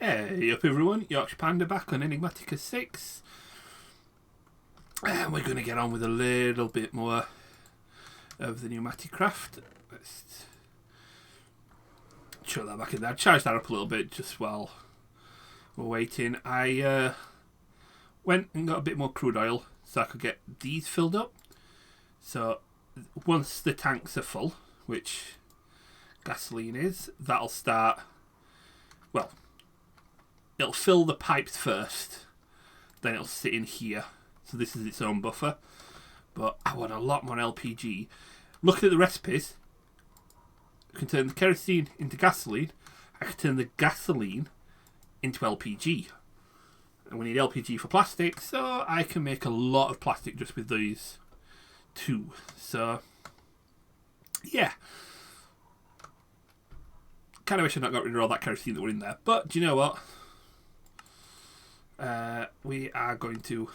Hey up everyone, Yorkshire Panda back on Enigmatica 6. And we're going to get on with a little bit more of the pneumatic craft. Let's show that back in there. Charge that up a little bit just while we're waiting. I went and got a bit more crude oil so I could get these filled up. So once the tanks are full, which gasoline is, that'll start, well, it'll fill the pipes first, then it'll sit in here. So this is its own buffer. But I want a lot more LPG. Looking at the recipes, I can turn the kerosene into gasoline. I can turn the gasoline into LPG. And we need LPG for plastic, so I can make a lot of plastic just with these two. So, yeah. Kind of wish I'd not got rid of all that kerosene that were in there. But, do you know what? We are going to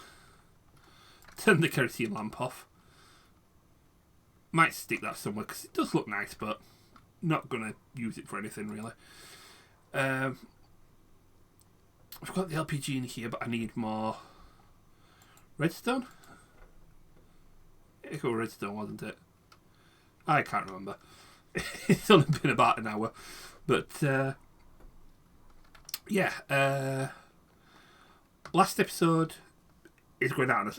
turn the kerosene lamp off. Might stick that somewhere because it does look nice, but not going to use it for anything really. I've got the LPG in here, but I need more redstone. It was redstone, wasn't it? I can't remember. It's only been about an hour, but yeah. Last episode is went out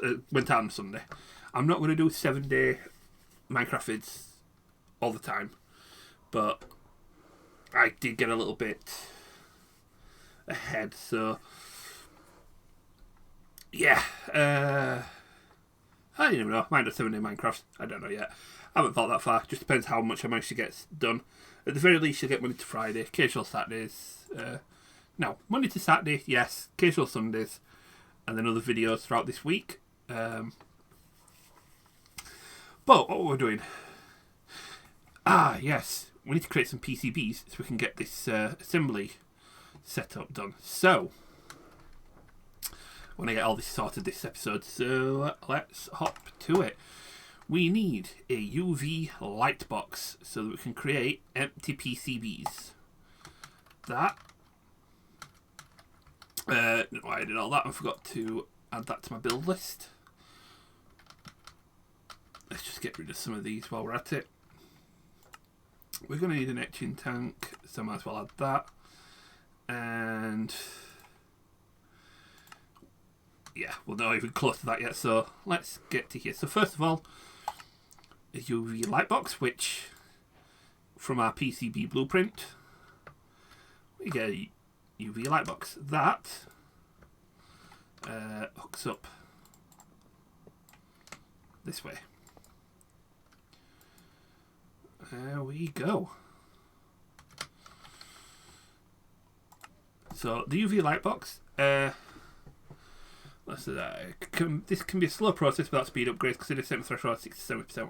on Sunday. I'm not going to do 7-day Minecraft vids all the time, but I did get a little bit ahead, so yeah. I don't even know. Might do 7-day Minecraft. I don't know yet. I haven't thought that far. Just depends how much I manage to get done. At the very least, you'll get Monday to Friday, occasional Saturdays. No, Monday to Saturday, yes. Occasional Sundays. And then other videos throughout this week. But what we're doing... yes. We need to create some PCBs so we can get this assembly setup done. So, when I get all this sorted this episode, so let's hop to it. We need a UV light box so that we can create empty PCBs. That... I did all that and forgot to add that to my build list. Let's just get rid of some of these while we're at it. We're going to need an etching tank, so I might as well add that. And yeah, we're not even close to that yet, so let's get to here. So first of all, a UV light box, which from our PCB blueprint, we get a UV light box. That hooks up this way. There we go. So the UV light box, this can be a slow process without speed upgrades because it is set threshold 67%.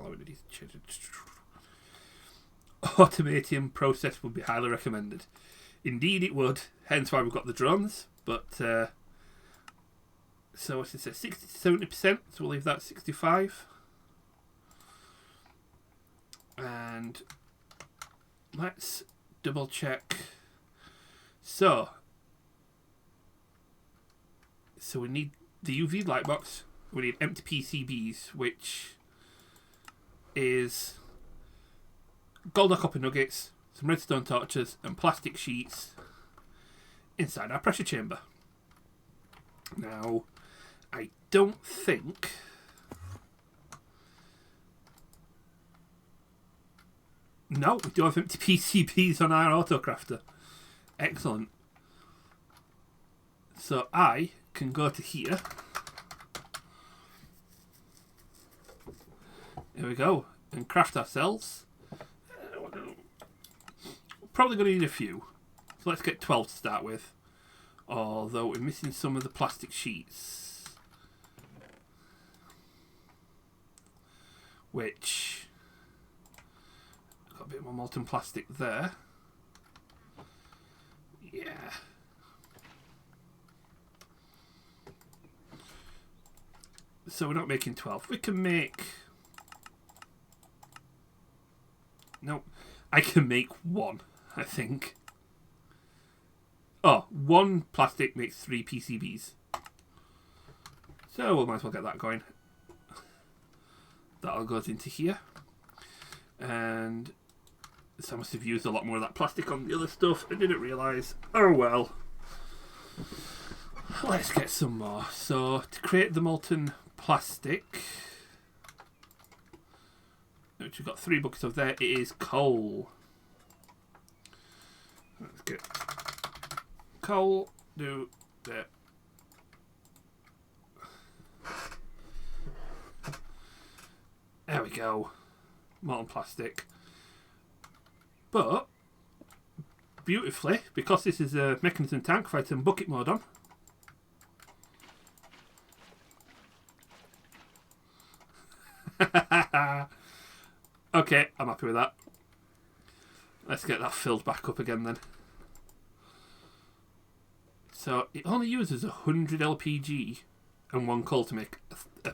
Automating process would be highly recommended. Indeed it would, hence why we've got the drones, but so what's it say, 60 to 70%, so we'll leave that 65. And let's double check. So we need the UV light box, we need empty PCBs, which is gold or copper nuggets, some redstone torches and plastic sheets inside our pressure chamber. Now, I don't think no, we do have empty PCBs on our autocrafter. Excellent. So I can go to here. There we go. And craft ourselves. Probably going to need a few. So let's get 12 to start with. Although we're missing some of the plastic sheets. Which... got a bit more molten plastic there. Yeah. So we're not making 12. We can make... no, I can make one, I think. Oh, one plastic makes 3 PCBs. So we might as well get that going. That all goes into here. And so I must have used a lot more of that plastic on the other stuff. I didn't realise. Oh well. Let's get some more. So to create the molten plastic, which we've got 3 buckets of there, it is coal. Let's get coal, do that. There we go. Molten plastic. But, beautifully, because this is a mechanism tank, if I turn bucket mode on, okay, I'm happy with that. Let's get that filled back up again then. So it only uses 100 LPG and 1 coal to make a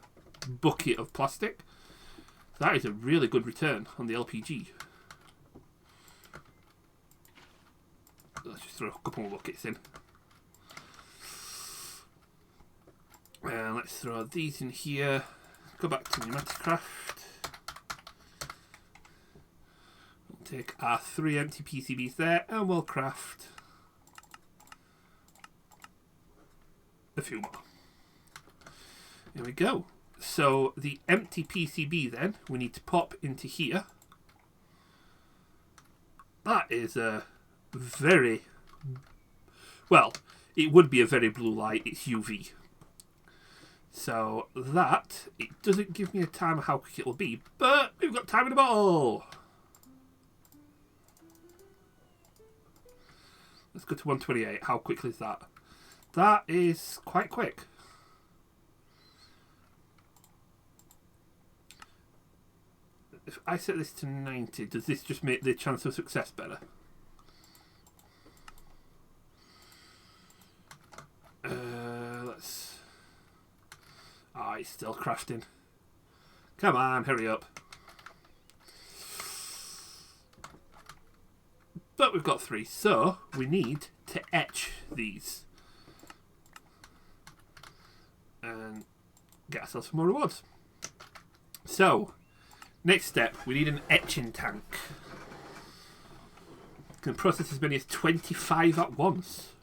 bucket of plastic. So that is a really good return on the LPG. Let's just throw a couple more buckets in. And let's throw these in here. Go back to Pneumaticraft. We'll take our 3 empty PCBs there and we'll craft a few more. Here we go. So the empty PCB then, we need to pop into here. That is a very, well, it would be a very blue light, it's UV. So that, it doesn't give me a time of how quick it will be, but we've got time in a bottle. Let's go to 128. How quickly is that? That is quite quick. If I set this to 90, does this just make the chance of success better? Let's... Ah, it's still crafting. Come on, hurry up. But we've got 3, so we need to etch these. And get ourselves some more rewards. So, next step, we need an etching tank. Can process as many as 25 at once.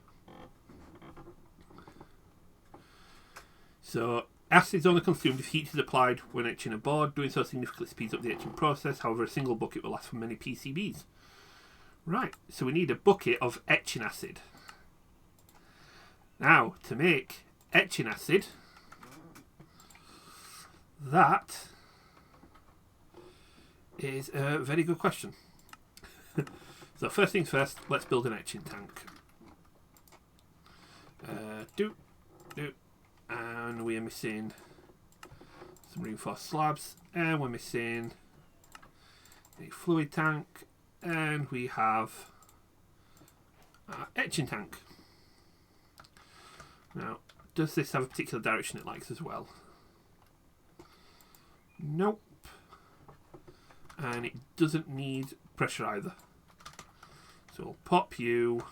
So, acid is only consumed if heat is applied when etching a board. Doing so significantly speeds up the etching process. However, a single bucket will last for many PCBs. Right, so we need a bucket of etching acid. Now, to make etching acid, that is a very good question. So first things first, let's build an etching tank. And we are missing some reinforced slabs, and we're missing a fluid tank, and we have our etching tank. Now, does this have a particular direction it likes as well? Nope. And it doesn't need pressure either. So we'll pop you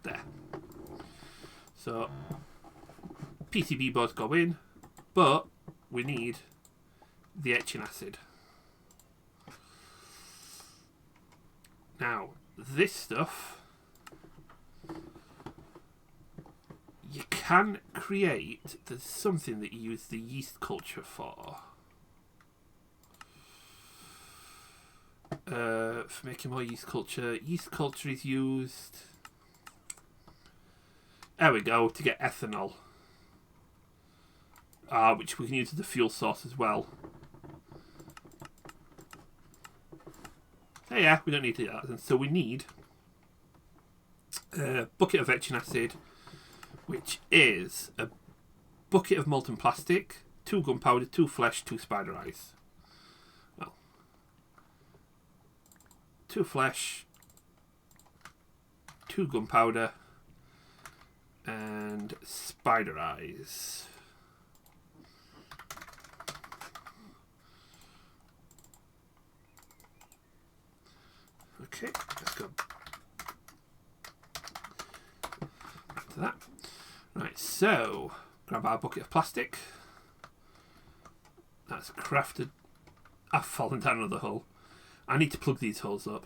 there. So PCB boards go in, but we need the etching acid. Now, this stuff you can create. There's something that you use the yeast culture for. For making more yeast culture. Yeast culture is used. There we go, to get ethanol. Which we can use as a fuel source as well. So yeah, we don't need to do that. And so we need a bucket of etching acid, which is a bucket of molten plastic, 2 gunpowder, 2 flesh, 2 spider eyes. Well, 2 flesh, 2 gunpowder, and spider eyes. Okay, let's go. to that. Right, so grab our bucket of plastic. That's crafted. I've fallen down another hole. I need to plug these holes up.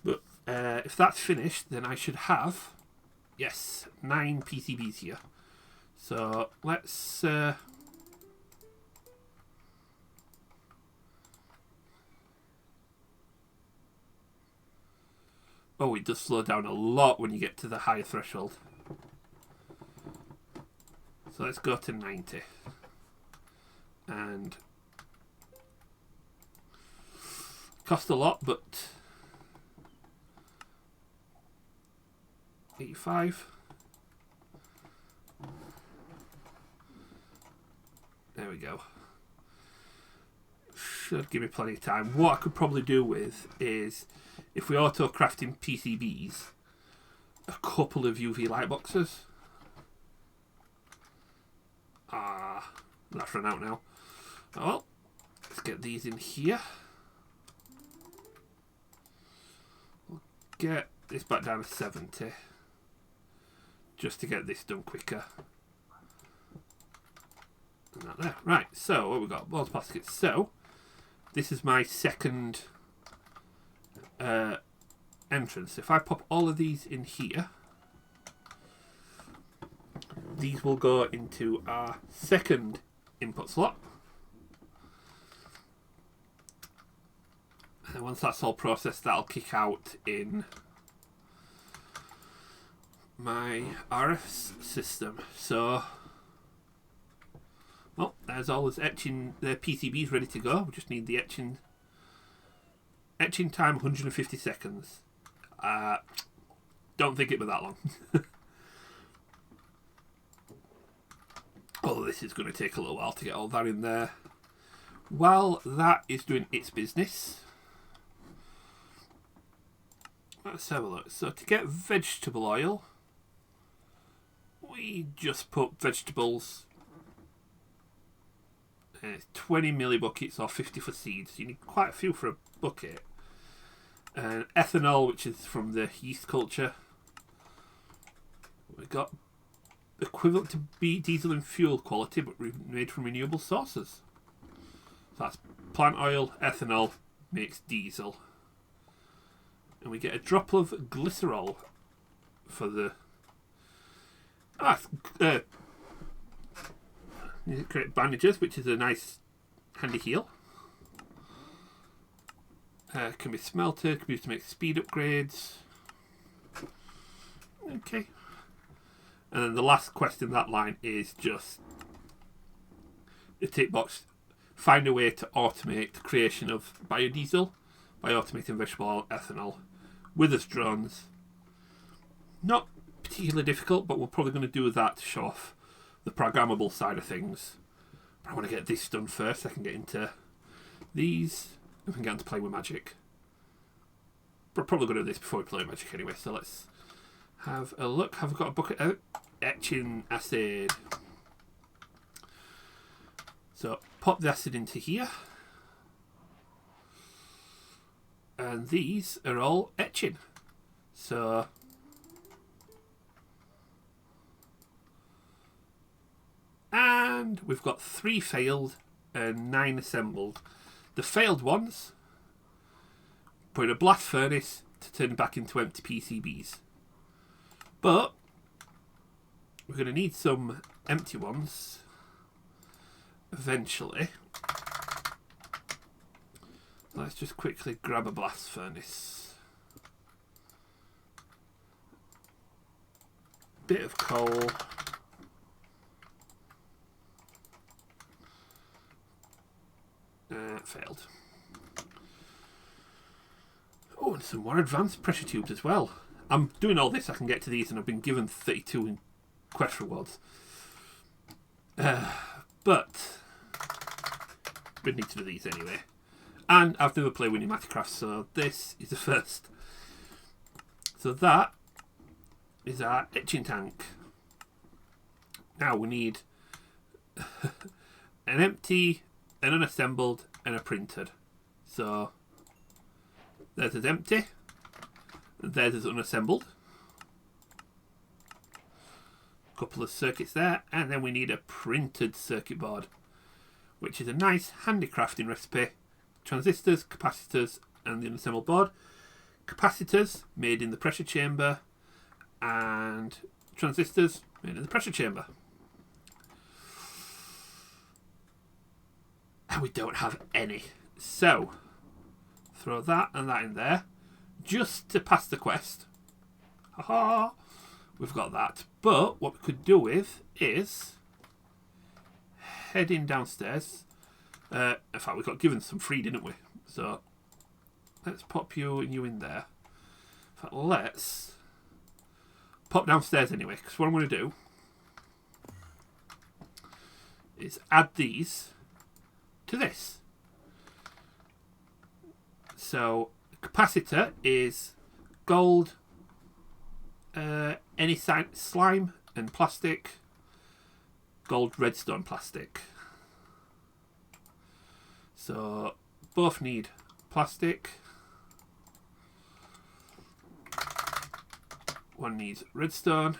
But if that's finished, then I should have, yes, 9 PCBs here. So let's oh, it does slow down a lot when you get to the higher threshold. So let's go to 90. And cost a lot, but 85. There we go. Should give me plenty of time. What I could probably do with is, if we auto crafting PCBs, a couple of UV light boxes. That's run out now. Oh well, let's get these in here. We'll get this back down to 70, just to get this done quicker. And that there. Right, so what we got? Molten Plastic. So this is my second entrance. If I pop all of these in here, these will go into our second input slot. And once that's all processed, that'll kick out in my RF system. So, well, there's all this etching, the PCBs ready to go. We just need the etching time 150 seconds. Don't think it'll be that long. Oh, this is going to take a little while to get all that in there. While that is doing its business, let's have a look. So to get vegetable oil, we just put vegetables, 20 millibuckets or 50 for seeds. You need quite a few for a bucket. And ethanol, which is from the yeast culture. We got equivalent to diesel and fuel quality, but made from renewable sources. So that's plant oil, ethanol makes diesel. And we get a drop of glycerol for the create bandages, which is a nice handy heal. Can be smelted, can be used to make speed upgrades. Okay. And then the last quest in that line is just a tick box. Find a way to automate the creation of biodiesel by automating vegetable oil, ethanol, with us drones. Not particularly difficult, but we're probably going to do that to show off the programmable side of things. But I want to get this done first. I can get into these. We can get into playing with magic. We're probably going to do this before we play magic anyway, so let's have a look. Have we got a bucket out? Etching acid. So pop the acid into here. And these are all etching. So and we've got 3 failed and 9 assembled. The failed ones put in a blast furnace to turn back into empty PCBs. But we're going to need some empty ones eventually. Let's just quickly grab a blast furnace. Bit of coal. Failed. Oh, and some more advanced pressure tubes as well. I'm doing all this, I can get to these, and I've been given 32 in quest rewards. But we need to do these anyway. And I've never played with Enigmatica, so this is the first. So that is our etching tank. Now we need an empty, an unassembled, and a printed. So there's is empty, and there's is unassembled. couple of circuits there, and then we need a printed circuit board, which is a nice handicrafting recipe. Transistors, capacitors, and the unassembled board. Capacitors made in the pressure chamber, and transistors made in the pressure chamber. And we don't have any, so throw that and that in there just to pass the quest. Haha, we've got that. But what we could do with is heading downstairs. In fact, we got given some free, didn't we? So let's pop you and you in there. In fact, let's pop downstairs anyway, because what I'm going to do is add these to this. So capacitor is gold, any slime and plastic, gold redstone plastic. So both need plastic. One needs redstone.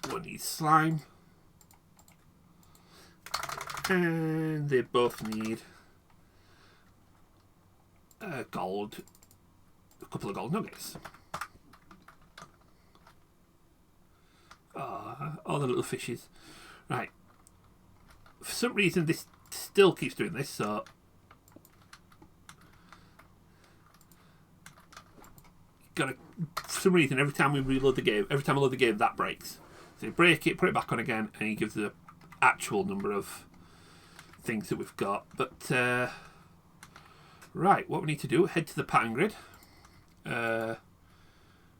One needs slime. And they both need a couple of gold nuggets. All the little fishes. Right. For some reason this still keeps doing this, so for some reason every time we reload the game, every time I load the game, that breaks. So you break it, put it back on again, and you give the actual number of things that we've got. But right, what we need to do, head to the pattern grid,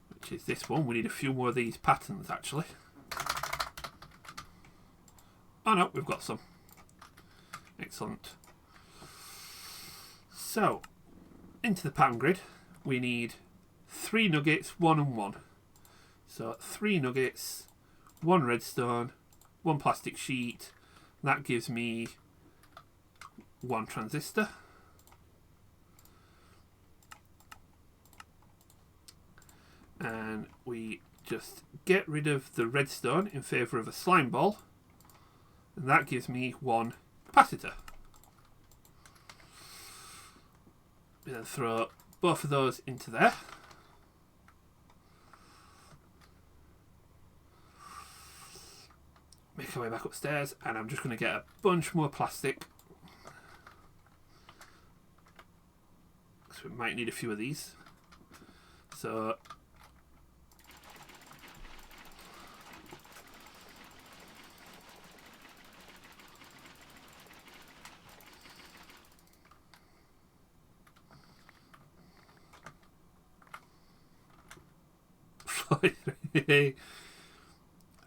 which is this one. We need a few more of these patterns actually. Oh no, we've got some. Excellent. So into the pattern grid we need 3 nuggets, 1 and 1. So 3 nuggets, 1 redstone, 1 plastic sheet. That gives me 1 transistor. And we just get rid of the redstone in favour of a slime ball. And that gives me 1 capacitor. We then throw both of those into there. Make our way back upstairs, and I'm just going to get a bunch more plastic. So we might need a few of these. So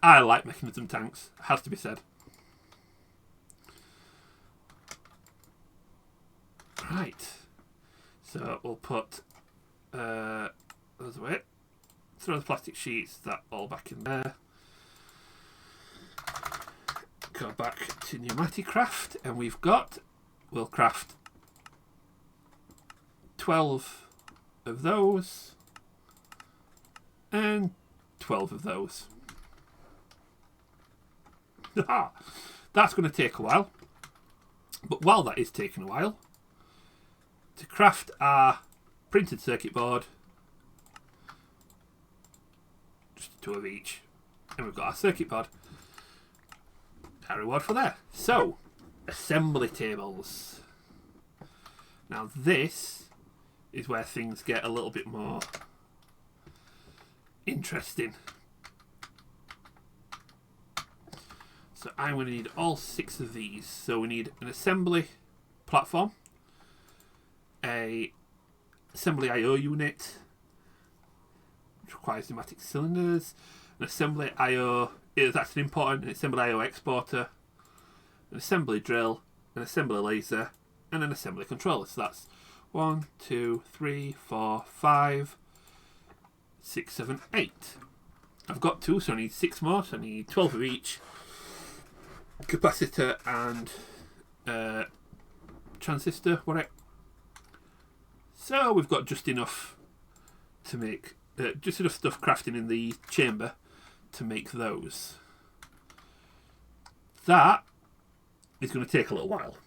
I like mechanism tanks, has to be said. Right, so we'll put those away, throw the plastic sheets, that all back in there. Go back to Pneumaticraft, and we'll craft 12 of those and 12 of those. That's going to take a while, but while that is taking a while, to craft our printed circuit board, just 2 of each, and we've got our circuit board. Our reward for there. So, assembly tables. Now this is where things get a little bit more interesting. So I'm going to need all 6 of these. So we need an assembly platform, a assembly I/O unit, which requires pneumatic cylinders, an assembly I/O, that's an important, an assembly I/O exporter, an assembly drill, an assembly laser, and an assembly controller. So that's 1, 2, 3, 4, 5, 6, 7, 8. I've got 2, so I need 6 more, so I need 12 of each. Capacitor and transistor, whatever. So we've got just enough to make just enough stuff crafting in the chamber to make those. That is going to take a little while.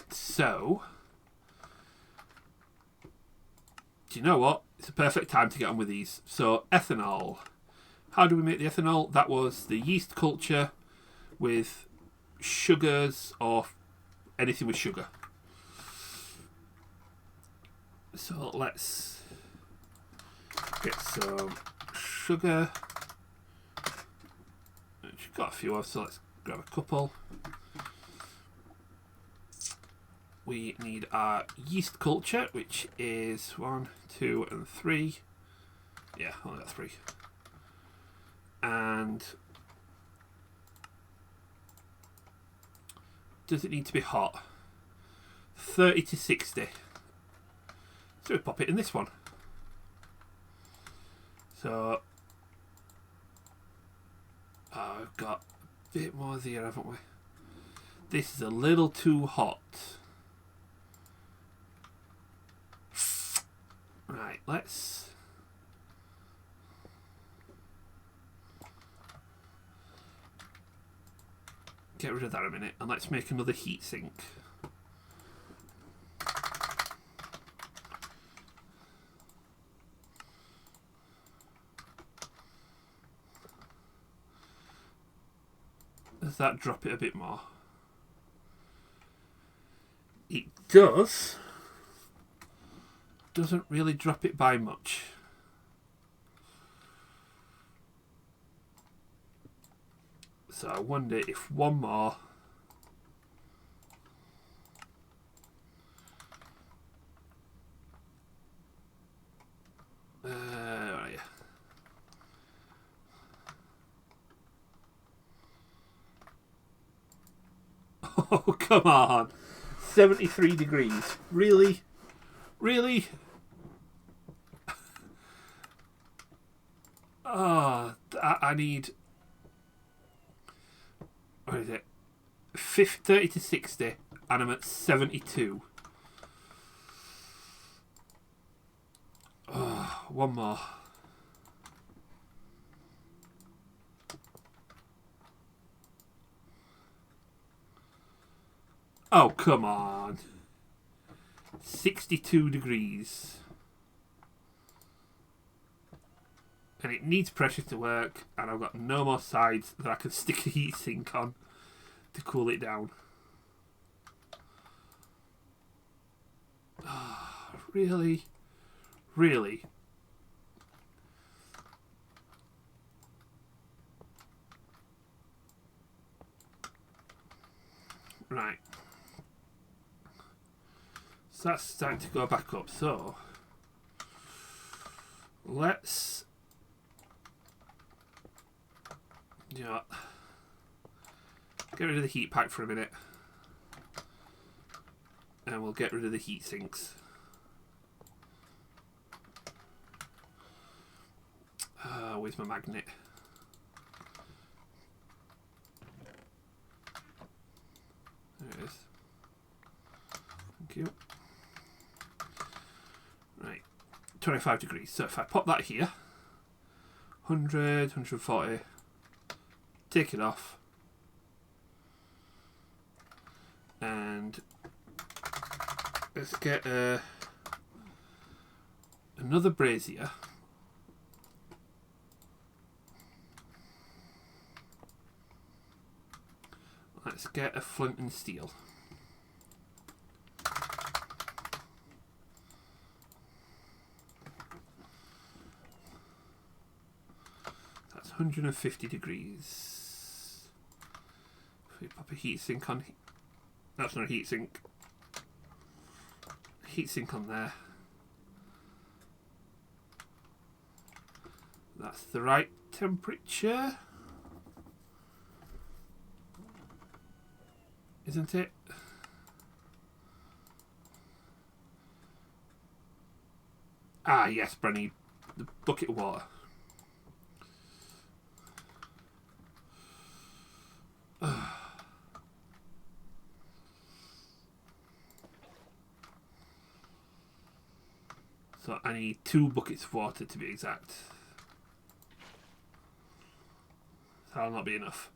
So, do you know what? It's a perfect time to get on with these. So, ethanol. How do we make the ethanol? That was the yeast culture with sugars or anything with sugar. So, let's get some sugar. We've got a few of, so let's grab a couple. We need our yeast culture, which is 1, 2, and 3. Yeah, only got 3. And does it need to be hot? 30 to 60. So we pop it in this one. So we've got a bit more there, haven't we? This is a little too hot. Right, let's get rid of that a minute and let's make another heatsink. Does that drop it a bit more? It does. Doesn't really drop it by much. So I wonder if one more where are you? Oh, come on. 73 degrees. Really? Really? Oh, I need... What is it? 30 to 60, and I'm at 72. Oh, one more. Oh, come on. 62 degrees. And it needs pressure to work, and I've got no more sides that I can stick a heatsink on to cool it down. Oh, really? Really? Right. So that's starting to go back up. So let's... Yeah. Get rid of the heat pack for a minute. And we'll get rid of the heat sinks. Where's my magnet? There it is. Thank you. Right. 25 degrees. So if I pop that here, 100, 140, take it off. And let's get another brazier. Let's get a flint and steel. That's 150 degrees. If we pop a heatsink on, that's not a heatsink. Heatsink on there. That's the right temperature, isn't it? Ah, yes, but I need the bucket of water. So I need 2 buckets of water to be exact. That'll not be enough.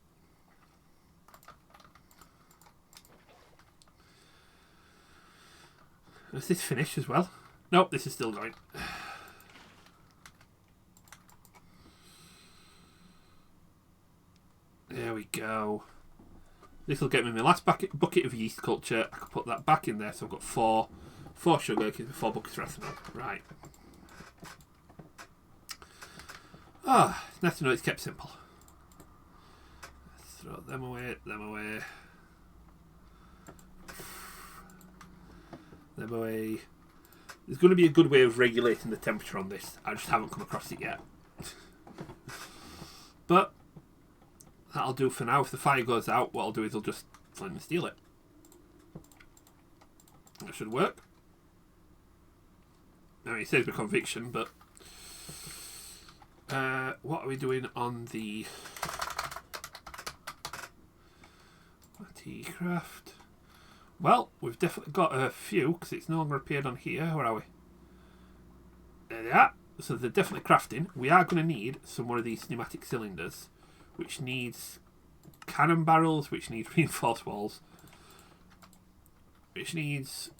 Is this finished as well? Nope, this is still going. There we go. This will get me my last bucket of yeast culture. I can put that back in there, so I've got 4 sugar, gives me 4 buckets of ethanol. Right. Ah, it's nice to know it's kept simple. Let's throw them away, them away. Them away. There's going to be a good way of regulating the temperature on this. I just haven't come across it yet. But that'll do for now. If the fire goes out, what I'll do is I'll just flame and steal it. That should work. Now it says with conviction, but what are we doing on the craft? Well, we've definitely got a few because it's no longer appeared on here. Where are we? There they are. So they're definitely crafting. We are going to need some more of these pneumatic cylinders, which needs cannon barrels, which needs reinforced walls, which needs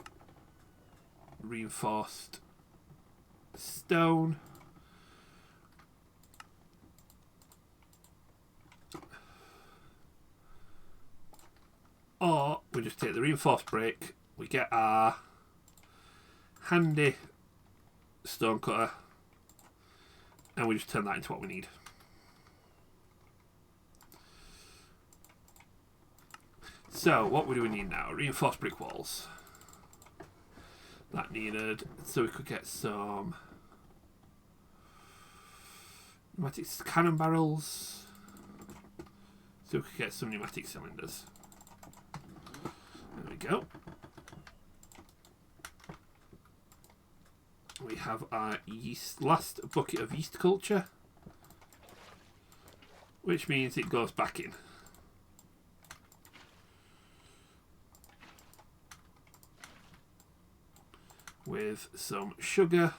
reinforced stone. Or we just take the reinforced brick, we get our handy stone cutter, and we just turn that into what we need. So, what do we need now? Reinforced brick walls. That needed, so we could get some pneumatic cannon barrels, so we could get some pneumatic cylinders. There we go. We have our last bucket of yeast culture, which means it goes back in. With some sugar.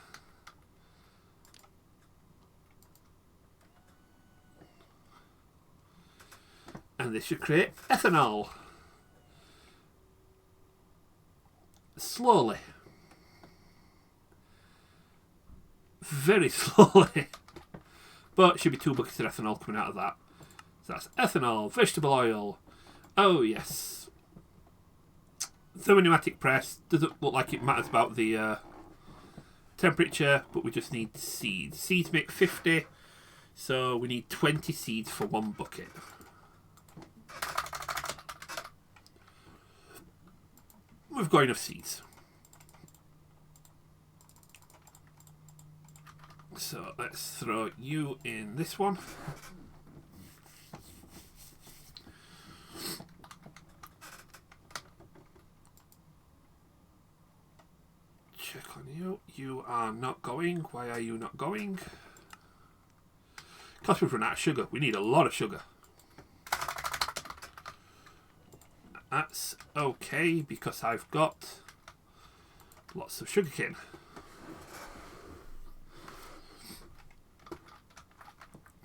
And this should create ethanol. Slowly. Very slowly. But it should be 2 buckets of ethanol coming out of that. So that's ethanol, vegetable oil. Oh yes. Thermopneumatic press. Doesn't look like it matters about the temperature, but we just need seeds. Seeds make 50, so we need 20 seeds for 1 bucket. We've got enough seeds. So let's throw you in this one. Check on you. You are not going. Why are you not going? Because we've run out of sugar. We need a lot of sugar. That's okay because I've got lots of sugarcane.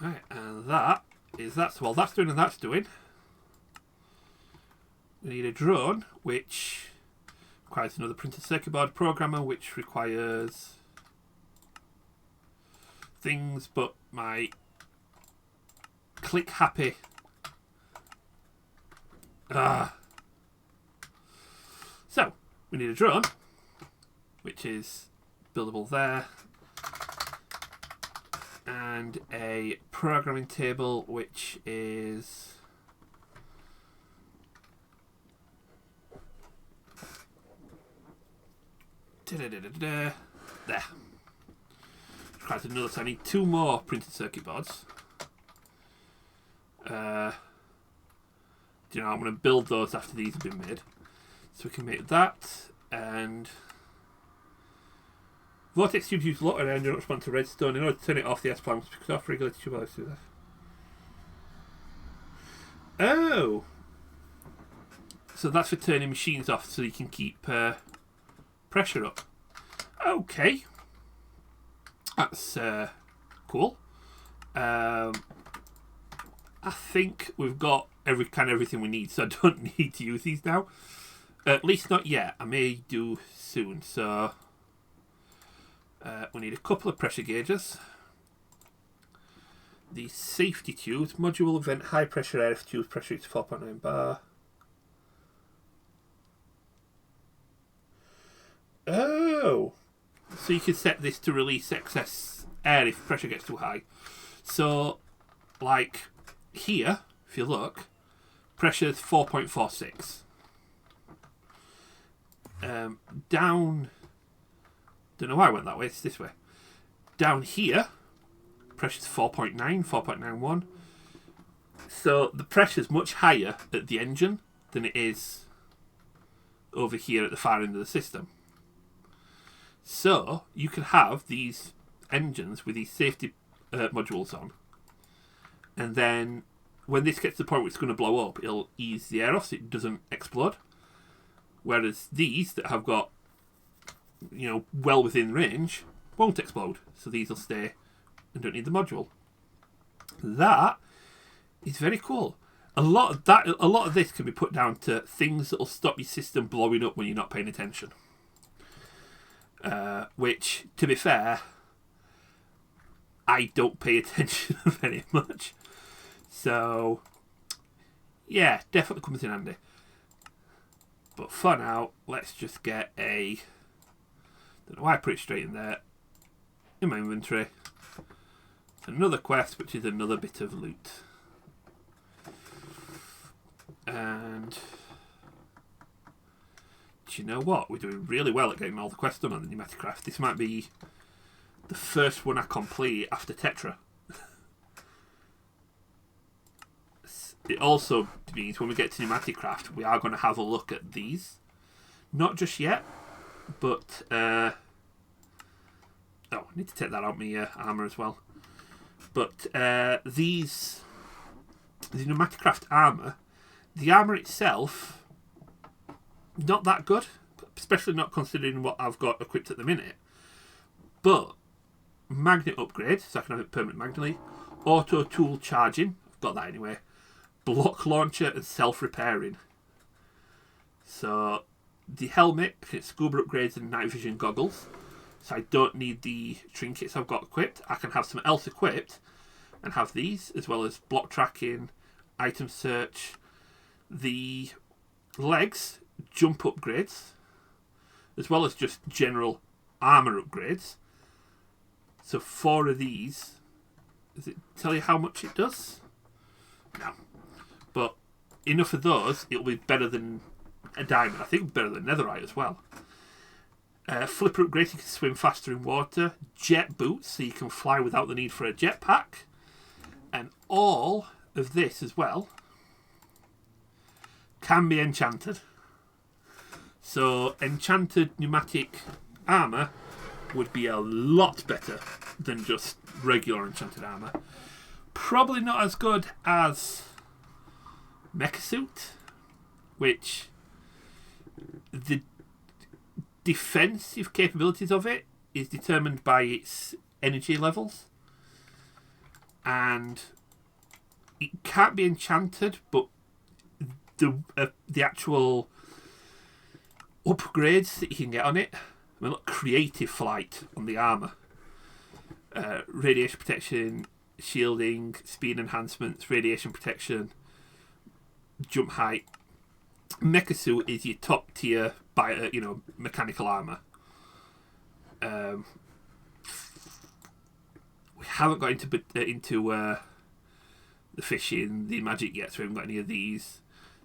Right, and that is that. Well, that's doing and that's doing. We need a drone, which requires another printed circuit board programmer, which requires things, but my click happy. So, we need a drone, which is buildable there, and a programming table, which is there. Requires another, so I need 2 more printed circuit boards. You know, I'm going to build those after these have been made. So we can make that, and Vortex tubes use water and do not respond to redstone. In order to turn it off, the S-plan must be off. Regulated tube allows to do that. Oh! So that's for turning machines off so you can keep pressure up. Okay. That's cool. I think we've got everything we need, so I don't need to use these now. At least not yet. I may do soon. So we need a couple of pressure gauges. The safety tubes. Module will vent high pressure air if tube pressure is 4.9 bar. Oh! So you can set this to release excess air if pressure gets too high. So, like here, if you look, pressure is 4.46. Down, don't know why I went that way, it's this way. Down here, pressure is 4.9, 4.91. So the pressure is much higher at the engine than it is over here at the far end of the system. So you can have these engines with these safety modules on, and then when this gets to the point where it's going to blow up, it'll ease the air off so it doesn't explode. Whereas these that have got, well within range won't explode, so these will stay and don't need the module. That is very cool. A lot of this can be put down to things that will stop your system blowing up when you're not paying attention. Which, to be fair, I don't pay attention very much. So, yeah, definitely comes in handy. But for now, let's just get a... don't know why I put it straight in there. In my inventory. Another quest, which is another bit of loot. And... do you know what? We're doing really well at getting all the quests done on the Pneumaticraft. This might be the first one I complete after Tetra. It also means when we get to Pneumaticraft, we are going to have a look at these. Not just yet, but... I need to take that out my armour as well. But the Pneumaticraft armour, the armour itself... not that good, especially not considering what I've got equipped at the minute. But magnet upgrade, so I can have it permanent magnetly. Auto tool charging, I've got that anyway. Block launcher and self-repairing. So the helmet, scuba upgrades and night vision goggles. So I don't need the trinkets I've got equipped. I can have something else equipped and have these, as well as block tracking, item search. The legs, jump upgrades, as well as just general armour upgrades. So 4 of these. Does it tell you how much it does? No. But enough of those, it'll be better than a diamond. I think better than netherite as well. Flipper upgrade, you can swim faster in water. Jet boots, so you can fly without the need for a jetpack. And all of this as well can be enchanted. So enchanted pneumatic armour would be a lot better than just regular enchanted armour. Probably not as good as Mecha Suit, which the defensive capabilities of it is determined by its energy levels, and it can't be enchanted, but the actual upgrades that you can get on it, look, creative flight on the armour, radiation protection, shielding, speed enhancements, radiation protection, jump height. Mecha Suit is your top tier mechanical armour. We haven't got into the fishing, the magic yet, so we haven't got any of these.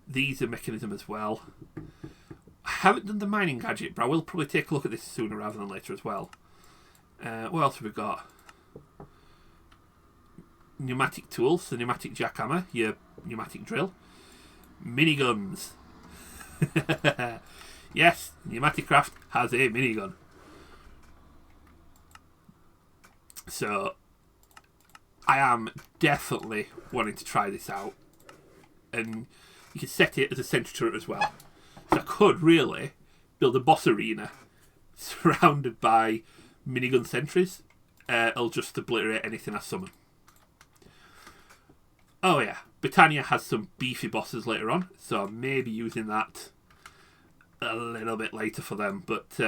These are mechanism as well. I haven't done the mining gadget, but I will probably take a look at this sooner rather than later as well. What else have we got? Pneumatic tools, the pneumatic jackhammer, your pneumatic drill. Miniguns. Yes, Pneumaticraft has a minigun. So I am definitely wanting to try this out. And you can set it as a sentry turret as well. So I could really build a boss arena surrounded by minigun sentries it'll just obliterate anything I summon. Oh yeah, Britannia has some beefy bosses later on, so I may be using that a little bit later for them, but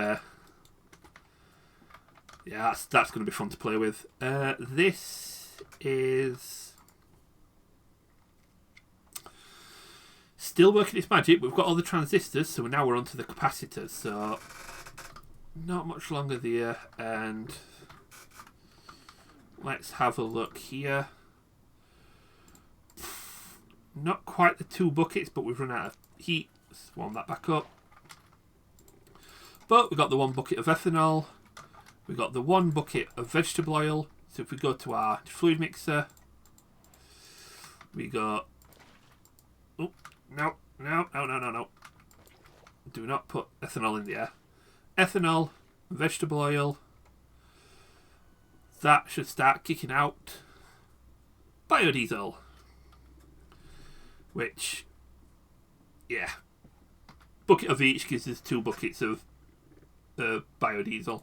yeah, that's going to be fun to play with. This is still working its magic. We've got all the transistors, so now we're onto the capacitors, so not much longer there, and let's have a look here. Not quite the 2 buckets, but we've run out of heat. Let's warm that back up. But we've got the 1 bucket of ethanol. We've got the 1 bucket of vegetable oil. So if we go to our fluid mixer, we got... Oh, no. Do not put ethanol in there. Ethanol, vegetable oil. That should start kicking out biodiesel. Which, yeah, bucket of each gives us 2 buckets of biodiesel.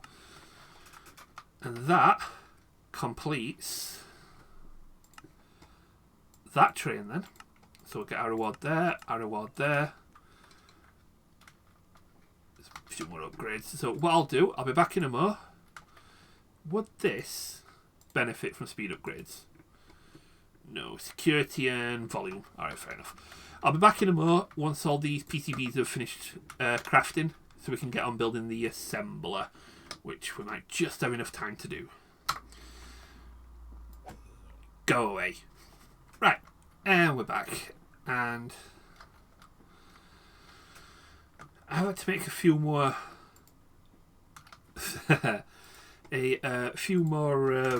And that completes that train then. So we'll get our reward there, our reward there. There's a few more upgrades. So what I'll do, I'll be back in a mo. Would this benefit from speed upgrades? No, security and volume. Alright, fair enough. I'll be back in a mo once all these PCBs have finished crafting, so we can get on building the assembler, which we might just have enough time to do. Go away. Right, and we're back. And I want to make a few more... a few more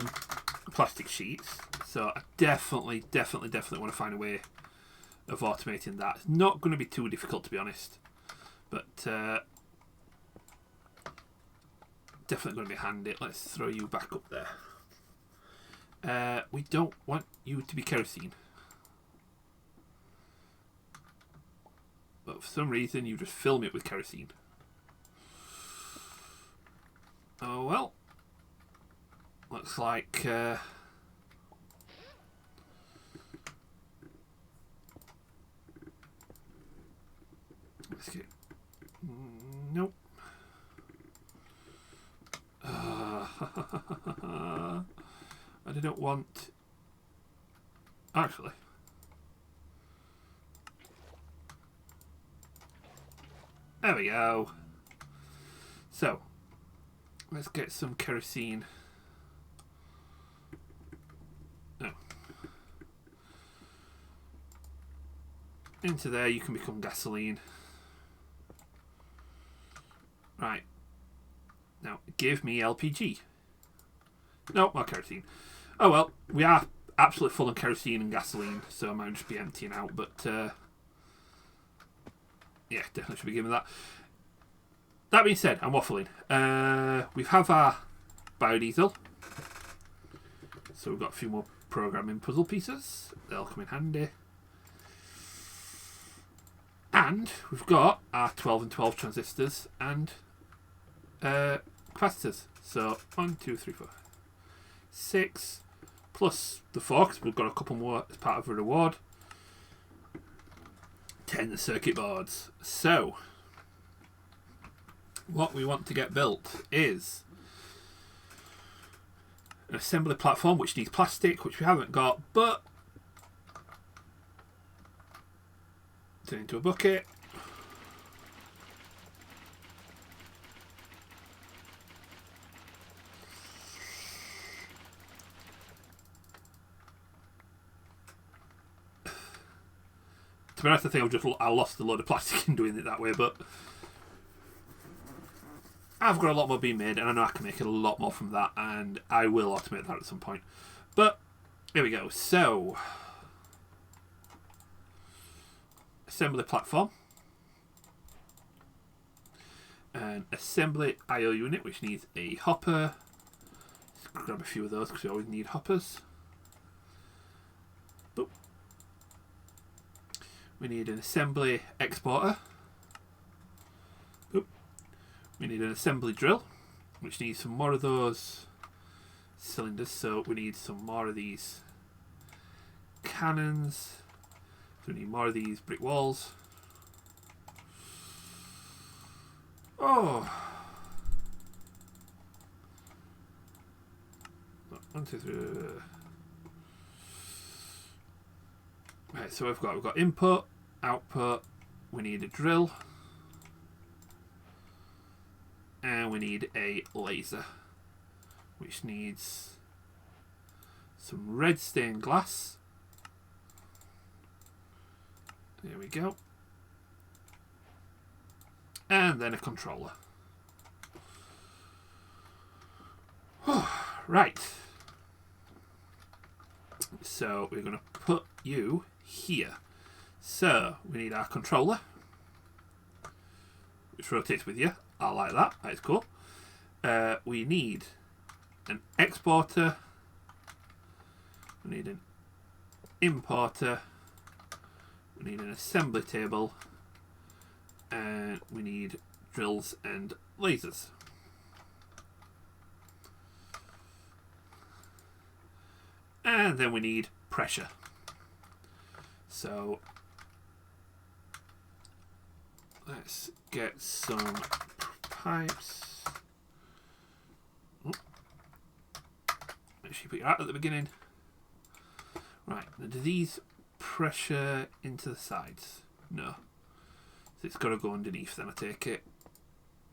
plastic sheets. So I definitely want to find a way of automating that. It's not going to be too difficult, to be honest, but definitely going to be handy. Let's throw you back up there. We don't want you to be kerosene, but for some reason you just fill it with kerosene. Oh well. Looks like let's get nope. I didn't want actually. There we go. So let's get some kerosene. No. Into there, you can become gasoline. Right. Now, give me LPG. No, more kerosene. Oh well, we are absolutely full of kerosene and gasoline, so I might just be emptying out, but yeah, definitely should be given that. That being said, I'm waffling. We have our biodiesel. So we've got a few more programming puzzle pieces. They'll come in handy. And we've got our 12 and 12 transistors and capacitors. So 1, 2, 3, 4, 6 plus the 4, because we've got a couple more as part of a reward. 10 circuit boards. So what we want to get built is an assembly platform which needs plastic, which we haven't got, but turn into a bucket. To be honest, I think I lost a load of plastic in doing it that way, but I've got a lot more being made, and I know I can make a lot more from that, and I will automate that at some point. But here we go. So, assembly platform, an assembly I/O unit, which needs a hopper. Let's grab a few of those because we always need hoppers. Boop. We need an assembly exporter. Boop. We need an assembly drill, which needs some more of those cylinders, so we need some more of these cannons. So we need more of these brick walls. Oh! 1, 2, 3. Right, so we've got input, output. We need a drill, and we need a laser, which needs some red stained glass. There we go. And then a controller. Right. So we're going to put you here. So we need our controller, which rotates with you. I like that. That's cool. We need an exporter. We need an importer. We need an assembly table. And we need drills and lasers. And then we need pressure. So let's get some pipes. Oh. Make sure you put your out at the beginning. Right, now do these pressure into the sides? No. So it's got to go underneath then, I take it.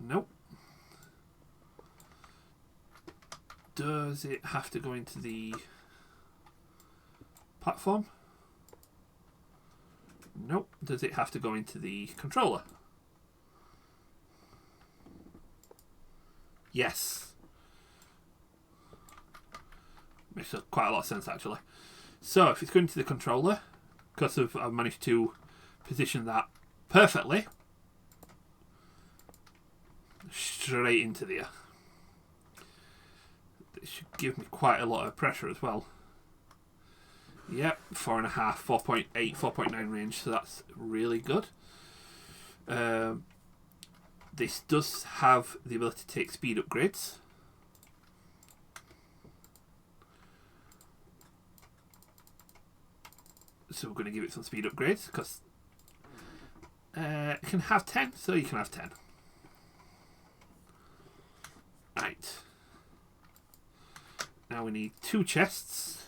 Nope. Does it have to go into the platform? Nope. Does it have to go into the controller? Yes. Makes quite a lot of sense actually. So if it's going to the controller, because I've managed to position that perfectly, straight into there. It should give me quite a lot of pressure as well. Yep, 4.5, 4.8, 4.9 range, so that's really good. This does have the ability to take speed upgrades. So we're going to give it some speed upgrades because it can have 10, so you can have 10. Right. Now we need 2 chests.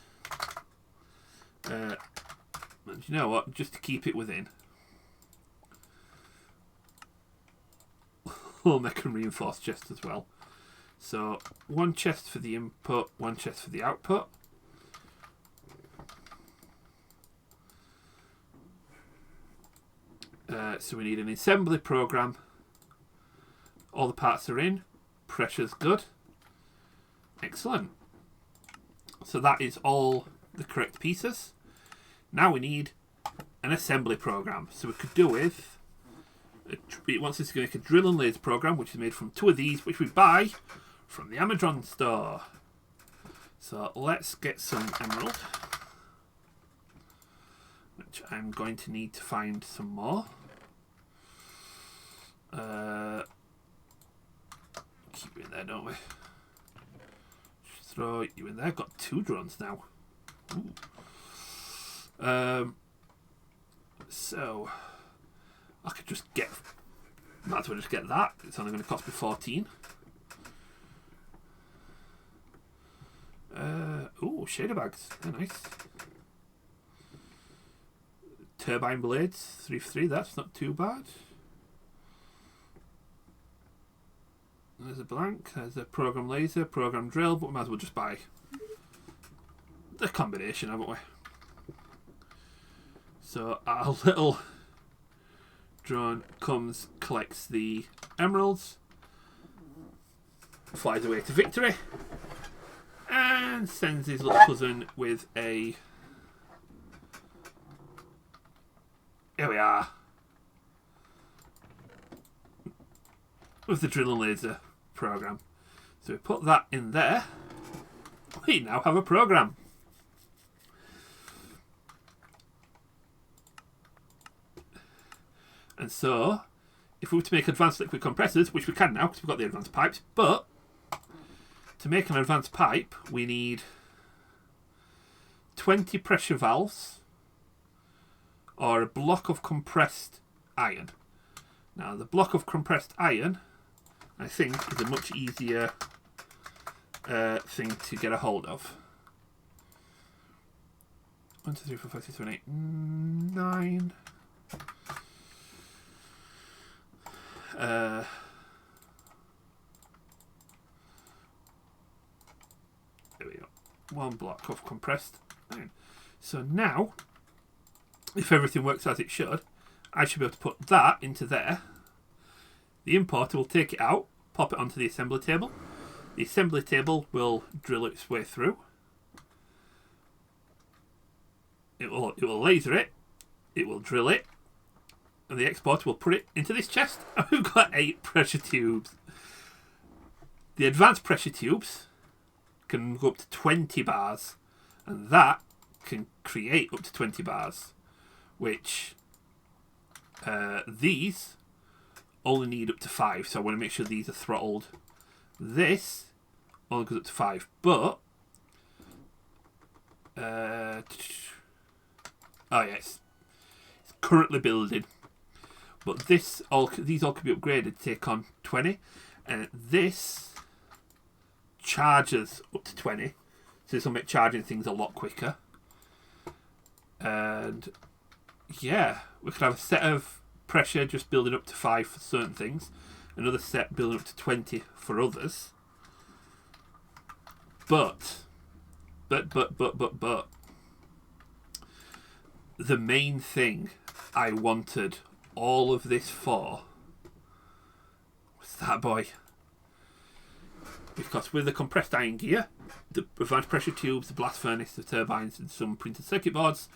And you know what? Just to keep it within, we'll make a reinforced chest as well. So 1 chest for the input, 1 chest for the output. So we need an assembly program. All the parts are in. Pressure's good. Excellent. So that is all the correct pieces. Now we need an assembly program. So we could do with, it wants us to make a drill and laser program, which is made from 2 of these, which we buy from the Amazon store. So let's get some emerald, which I'm going to need to find some more. Keep you in there, don't we? Just throw you in there. Got 2 drones now. Ooh. So I could just get, might as well just get that. It's only going to cost me 14. Oh, shader bags, they're nice. Turbine blades, 3 for 3. That's not too bad. There's a blank. There's a program laser, program drill, but we might as well just buy the combination, haven't we? So our little drone comes, collects the emeralds, flies away to victory, and sends his little cousin with a... Here we are. With the drill and laser program. So we put that in there. We now have a program. And so, if we were to make advanced liquid compressors, which we can now because we've got the advanced pipes, but to make an advanced pipe, we need 20 pressure valves or a block of compressed iron. Now, the block of compressed iron, I think, is a much easier thing to get a hold of. 1, 2, 3, 4, 5, 6, 7, 8, 9. There we go. 1 block of compressed iron. So now, if everything works as it should, I should be able to put that into there. The importer will take it out, pop it onto the assembly table. The assembly table will drill its way through. It will laser it. It will drill it. And the exporter will put it into this chest. And we've got 8 pressure tubes. The advanced pressure tubes can go up to 20 bars. And that can create up to 20 bars. Which these only need up to 5. So I want to make sure these are throttled. This only goes up to 5. But oh yes, it's currently building. But these all can be upgraded to take on 20, and this charges up to 20, so this will make charging things a lot quicker. And yeah, we could have a set of pressure just building up to 5 for certain things, another set building up to 20 for others. But the main thing I wanted all of this for was that boy. Because with the compressed iron gear, the advanced pressure tubes, the blast furnace, the turbines, and some printed circuit boards,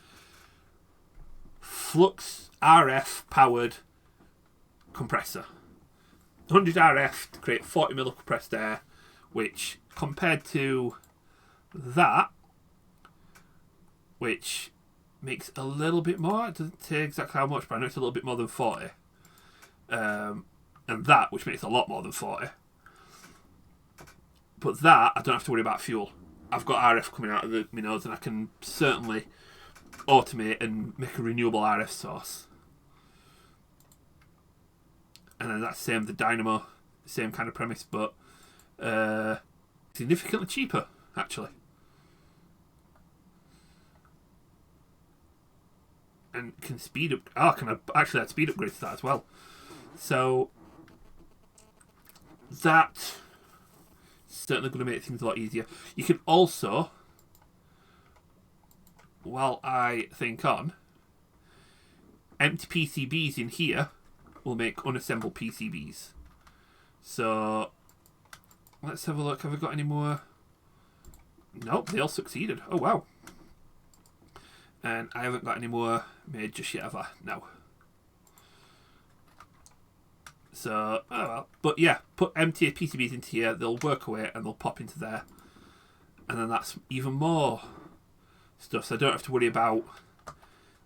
flux RF powered compressor. 100 RF to create 40 mil of compressed air, which compared to that, which makes a little bit more. It doesn't say exactly how much, but I know it's a little bit more than 40. And that, which makes a lot more than 40. But that, I don't have to worry about fuel. I've got RF coming out of my nose, and I can certainly automate and make a renewable RF source. And then that's the same, the dynamo, same kind of premise, but significantly cheaper, actually. And can speed up. Oh, can I actually add speed upgrades to that as well? So that certainly going to make things a lot easier. You can also, while I think on, empty PCBs in here will make unassembled PCBs. So let's have a look. Have I got any more? Nope, they all succeeded. Oh wow. And I haven't got any more made just yet, have I? No. So, oh well. But yeah, put empty PCBs into here, they'll work away and they'll pop into there. And then that's even more stuff. So I don't have to worry about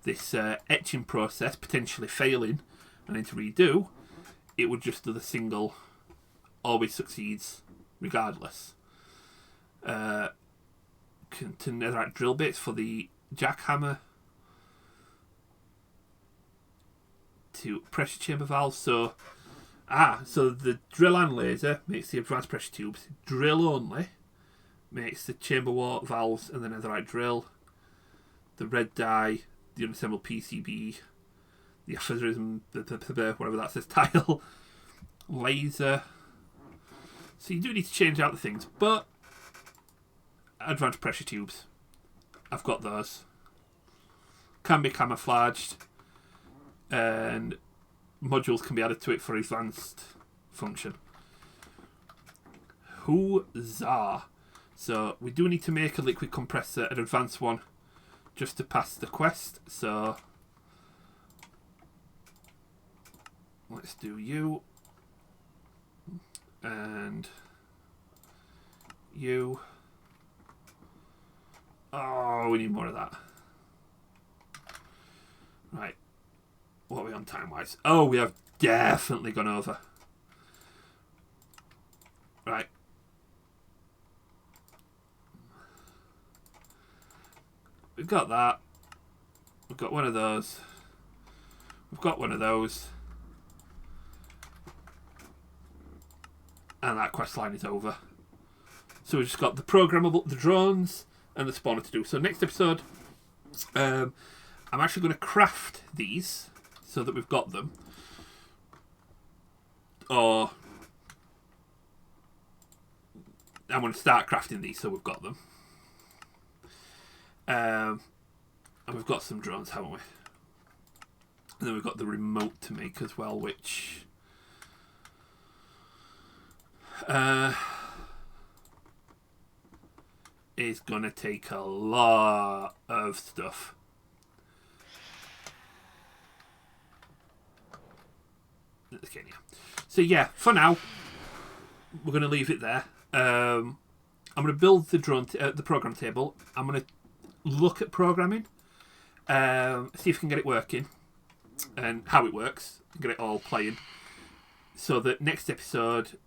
this etching process potentially failing and need to redo. It would just do the single, always succeeds regardless. To netherite drill bits for the jackhammer, to pressure chamber valves. So the drill and laser makes the advanced pressure tubes. Drill only makes the chamber wall valves and the netherite drill. The red dye, the unassembled PCB, the aphorism, whatever that says, tile, laser. So you do need to change out the things, but advanced pressure tubes, I've got those. Can be camouflaged, and modules can be added to it for advanced function. Huzzah! So we do need to make a liquid compressor, an advanced one, just to pass the quest. So let's do you and you. Oh, we need more of that. Right. What are we on time-wise? Oh, we have definitely gone over. Right. we've got that. We've got one of those. We've got one of those. And that quest line is over. So we've just got the programmable, the drones, and the spawner to do. So next episode, I'm actually going to craft these so that we've got them. Or I'm going to start crafting these so we've got them. And we've got some drones, haven't we? And then we've got the remote to make as well, which is going to take a lot of stuff. Okay, yeah. So yeah, for now, we're going to leave it there. I'm going to build the drone, the program table. I'm going to look at programming, see if we can get it working and how it works, and get it all playing. So that next episode,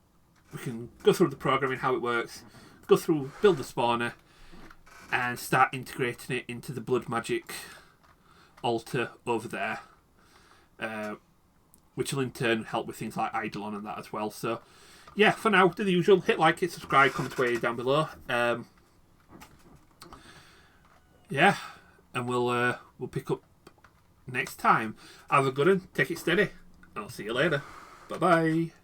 we can go through the programming, how it works, go through, build the spawner, and start integrating it into the blood magic altar over there, which will in turn help with things like Eidolon and that as well. So yeah, for now, do the usual, hit like, hit subscribe, comment away down below. Yeah, and we'll pick up next time. Have a good one, take it steady, and I'll see you later. Bye bye.